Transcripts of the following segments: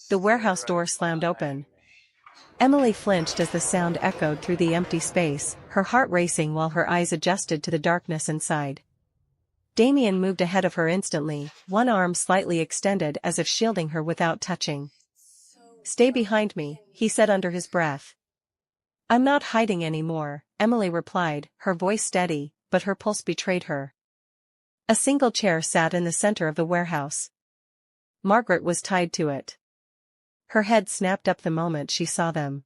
The warehouse door slammed open. Emily flinched as the sound echoed through the empty space, her heart racing while her eyes adjusted to the darkness inside. Damien moved ahead of her instantly, one arm slightly extended as if shielding her without touching. "Stay behind me," he said under his breath. "I'm not hiding anymore," Emily replied, her voice steady, but her pulse betrayed her. A single chair sat in the center of the warehouse. Margaret was tied to it. Her head snapped up the moment she saw them.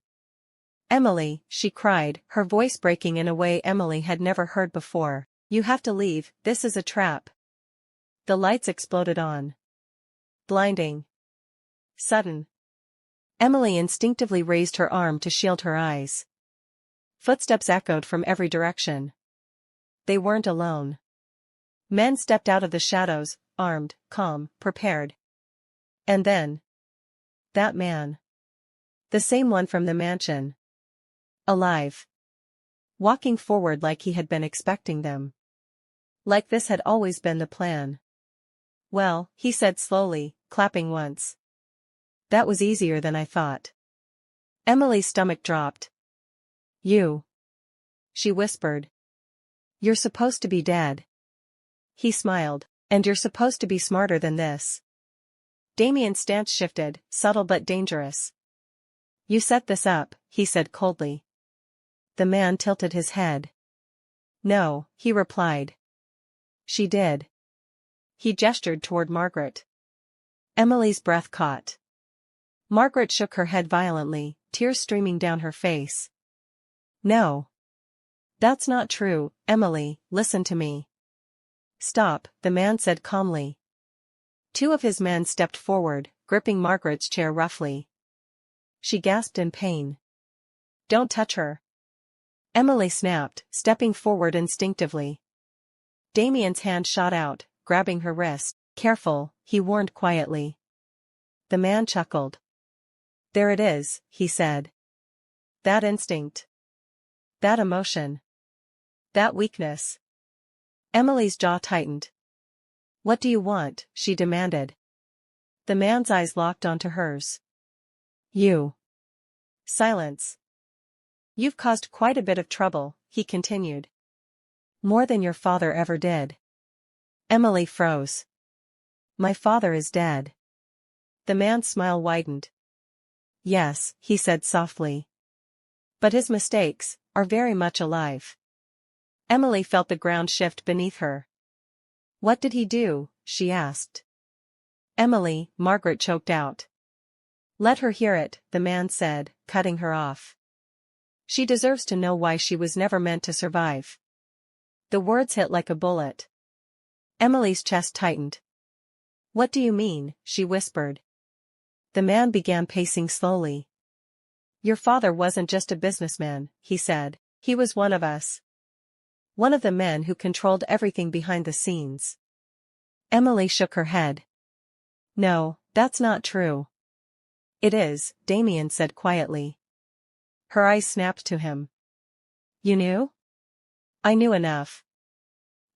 "Emily," she cried, her voice breaking in a way Emily had never heard before, "you have to leave, this is a trap." The lights exploded on. Blinding. Sudden. Emily instinctively raised her arm to shield her eyes. Footsteps echoed from every direction. They weren't alone. Men stepped out of the shadows, armed, calm, prepared. And then. That man. The same one from the mansion. Alive. Walking forward like he had been expecting them. Like this had always been the plan. "Well," he said slowly, clapping once. "That was easier than I thought." Emily's stomach dropped. "You," she whispered. "You're supposed to be dead." He smiled. "And you're supposed to be smarter than this." Damien's stance shifted, subtle but dangerous. "You set this up," he said coldly. The man tilted his head. "No," he replied. "She did." He gestured toward Margaret. Emily's breath caught. Margaret shook her head violently, tears streaming down her face. "No. That's not true, Emily, listen to me." "Stop," the man said calmly. Two of his men stepped forward, gripping Margaret's chair roughly. She gasped in pain. "Don't touch her." Emily snapped, stepping forward instinctively. Damien's hand shot out, grabbing her wrist. "Careful," he warned quietly. The man chuckled. "There it is," he said. "That instinct. That emotion. That weakness." Emily's jaw tightened. "What do you want?" she demanded. The man's eyes locked onto hers. "You." Silence. "You've caused quite a bit of trouble," he continued. "More than your father ever did." Emily froze. "My father is dead." The man's smile widened. "Yes," he said softly. "But his mistakes are very much alive." Emily felt the ground shift beneath her. "What did he do?" she asked. "Emily," Margaret choked out. "Let her hear it," the man said, cutting her off. "She deserves to know why she was never meant to survive." The words hit like a bullet. Emily's chest tightened. "What do you mean?" she whispered. The man began pacing slowly. "Your father wasn't just a businessman," he said. "He was one of us. One of the men who controlled everything behind the scenes." Emily shook her head. "No, that's not true." "It is," Damien said quietly. Her eyes snapped to him. "You knew?" "I knew enough."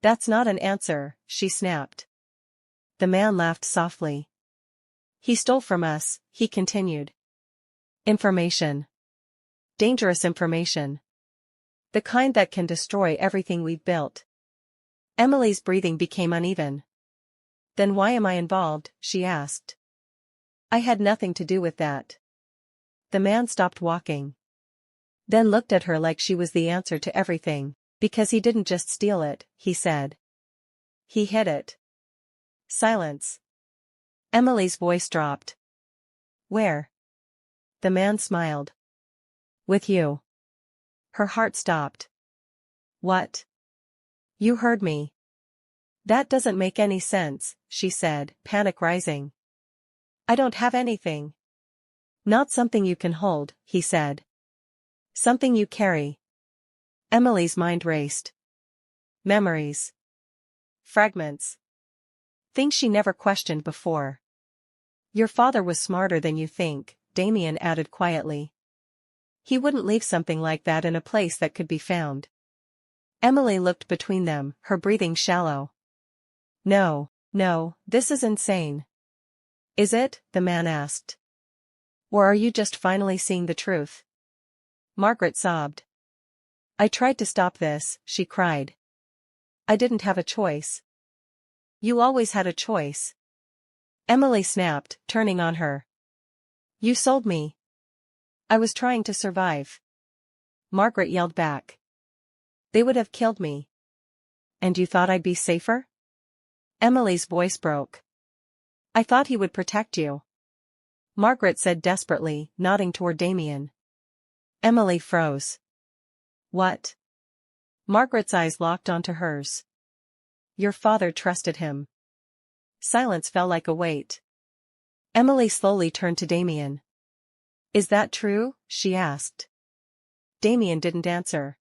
"That's not an answer," she snapped. The man laughed softly. "He stole from us," he continued. "Information. Dangerous information. The kind that can destroy everything we've built." Emily's breathing became uneven. "Then why am I involved?" she asked. "I had nothing to do with that." The man stopped walking. Then looked at her like she was the answer to everything. "Because he didn't just steal it," he said. "He hid it." Silence. Emily's voice dropped. "Where?" The man smiled. "With you." Her heart stopped. "What?" "You heard me." "That doesn't make any sense," she said, panic rising. "I don't have anything." "Not something you can hold," he said. "Something you carry." Emily's mind raced. Memories. Fragments. Things she never questioned before. "Your father was smarter than you think," Damien added quietly. "He wouldn't leave something like that in a place that could be found." Emily looked between them, her breathing shallow. "No, no, this is insane." "Is it?" the man asked. Or are you just finally seeing the truth? Margaret sobbed. I tried to stop this, she cried. I didn't have a choice. You always had a choice. Emily snapped, turning on her. You sold me. I was trying to survive. Margaret yelled back. They would have killed me. And you thought I'd be safer? Emily's voice broke. I thought he would protect you. Margaret said desperately, nodding toward Damien. Emily froze. What? Margaret's eyes locked onto hers. Your father trusted him. Silence fell like a weight. Emily slowly turned to Damien. Is that true? She asked. Damien didn't answer.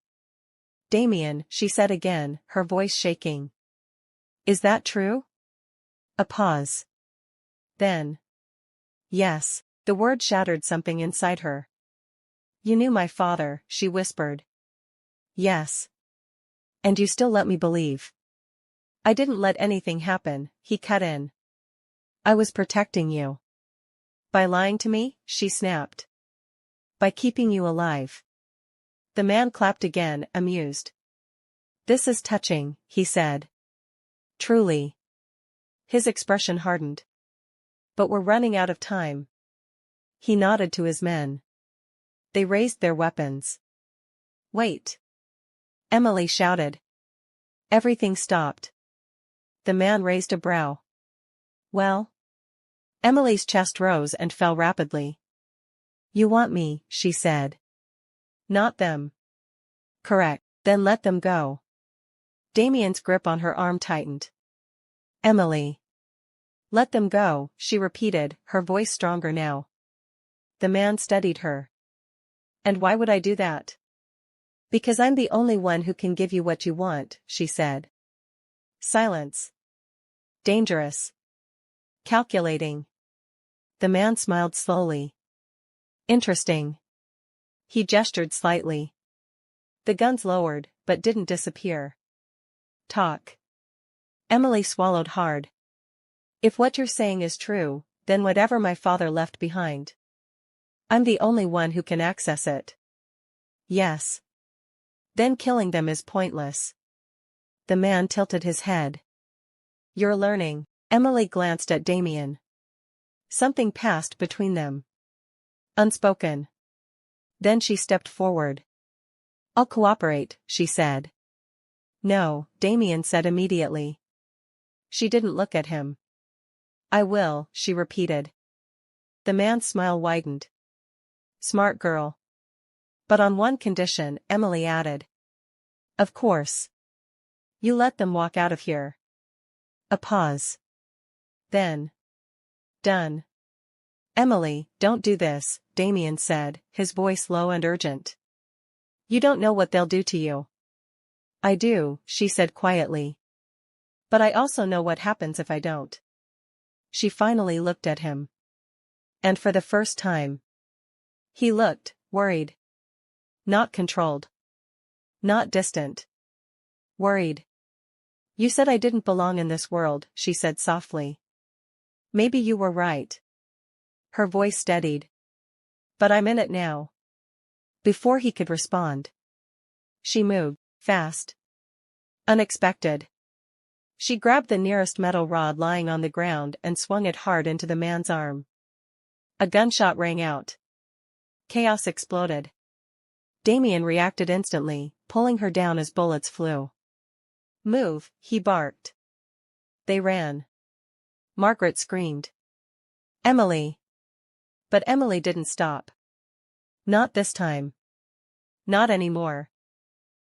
Damien, she said again, her voice shaking. Is that true? A pause. Then. Yes, the word shattered something inside her. You knew my father, she whispered. Yes. And you still let me believe. I didn't let anything happen, he cut in. I was protecting you. By lying to me, she snapped. By keeping you alive. The man clapped again, amused. This is touching, he said. Truly. His expression hardened. But we're running out of time. He nodded to his men. They raised their weapons. Wait. Emily shouted. Everything stopped. The man raised a brow. Well? Emily's chest rose and fell rapidly. You want me, she said. Not them. Correct. Then let them go. Damien's grip on her arm tightened. Emily. Let them go, she repeated, her voice stronger now. The man studied her. And why would I do that? Because I'm the only one who can give you what you want, she said. Silence. Dangerous. Calculating. The man smiled slowly. Interesting. He gestured slightly. The guns lowered, but didn't disappear. Talk. Emily swallowed hard. If what you're saying is true, then whatever my father left behind. I'm the only one who can access it. Yes. Then killing them is pointless. The man tilted his head. You're learning. Emily glanced at Damien. Something passed between them. Unspoken. Then she stepped forward. I'll cooperate, she said. No, Damien said immediately. She didn't look at him. I will, she repeated. The man's smile widened. Smart girl. But on one condition, Emily added. Of course. You let them walk out of here. A pause. Then. Done. Emily, don't do this, Damien said, his voice low and urgent. You don't know what they'll do to you. I do, she said quietly. But I also know what happens if I don't. She finally looked at him. And for the first time. He looked, worried. Not controlled. Not distant. Worried. You said I didn't belong in this world, she said softly. Maybe you were right. Her voice steadied. But I'm in it now. Before he could respond. She moved, fast. Unexpected. She grabbed the nearest metal rod lying on the ground and swung it hard into the man's arm. A gunshot rang out. Chaos exploded. Damien reacted instantly, pulling her down as bullets flew. Move, he barked. They ran. Margaret screamed. Emily. But Emily didn't stop. Not this time. Not anymore.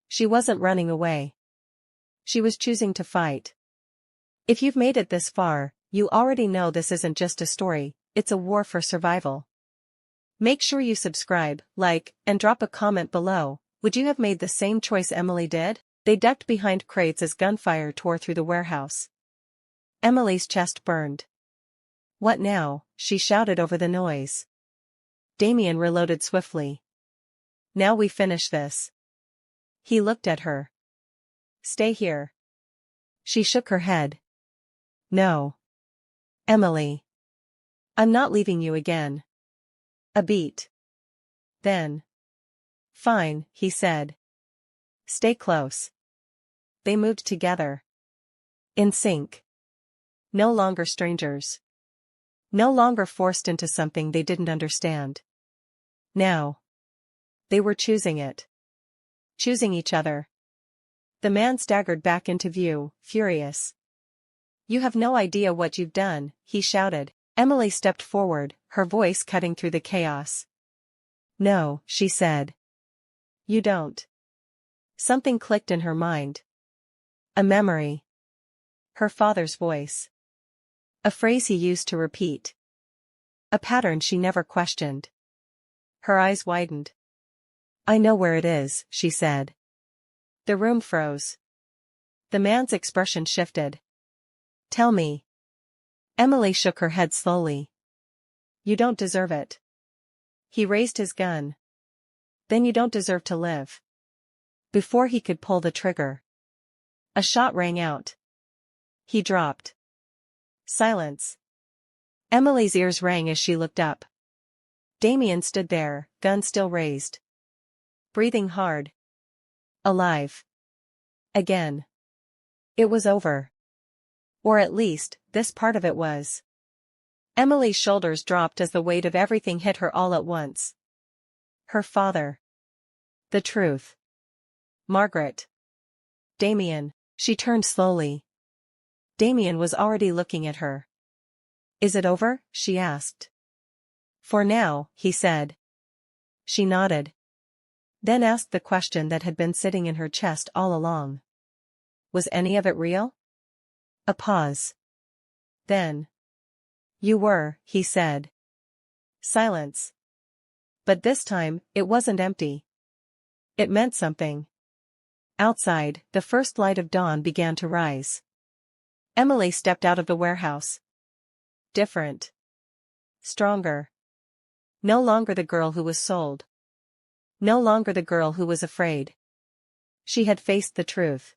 She wasn't running away. She was choosing to fight. If you've made it this far, you already know this isn't just a story, it's a war for survival. Make sure you subscribe, like, and drop a comment below. Would you have made the same choice Emily did? They ducked behind crates as gunfire tore through the warehouse. Emily's chest burned. What now? She shouted over the noise. Damien reloaded swiftly. Now we finish this. He looked at her. Stay here. She shook her head. No. Emily. I'm not leaving you again. A beat. Then. Fine, he said. Stay close. They moved together. In sync. No longer strangers. No longer forced into something they didn't understand. Now. They were choosing it. Choosing each other. The man staggered back into view, furious. You have no idea what you've done, he shouted. Emily stepped forward, her voice cutting through the chaos. No, she said. You don't. Something clicked in her mind. A memory. Her father's voice. A phrase he used to repeat. A pattern she never questioned. Her eyes widened. I know where it is, she said. The room froze. The man's expression shifted. Tell me. Emily shook her head slowly. You don't deserve it. He raised his gun. Then you don't deserve to live. Before he could pull the trigger, a shot rang out. He dropped. Silence. Emily's ears rang as she looked up. Damien stood there, gun still raised. Breathing hard. Alive. Again. It was over. Or at least, this part of it was. Emily's shoulders dropped as the weight of everything hit her all at once. Her father. The truth. Margaret. Damien. She turned slowly. Damien was already looking at her. Is it over? She asked. For now, he said. She nodded. Then asked the question that had been sitting in her chest all along. Was any of it real? A pause. Then. You were, he said. Silence. But this time, it wasn't empty. It meant something. Outside, the first light of dawn began to rise. Emily stepped out of the warehouse. Different. Stronger. No longer the girl who was sold. No longer the girl who was afraid. She had faced the truth.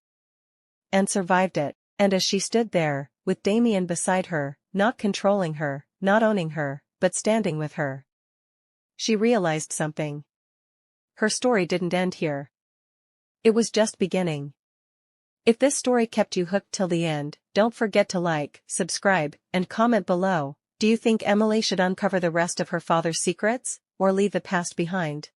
And survived it, and as she stood there, with Damien beside her, not controlling her, not owning her, but standing with her, she realized something. Her story didn't end here. It was just beginning. If this story kept you hooked till the end, don't forget to like, subscribe, and comment below. Do you think Emily should uncover the rest of her father's secrets, or leave the past behind?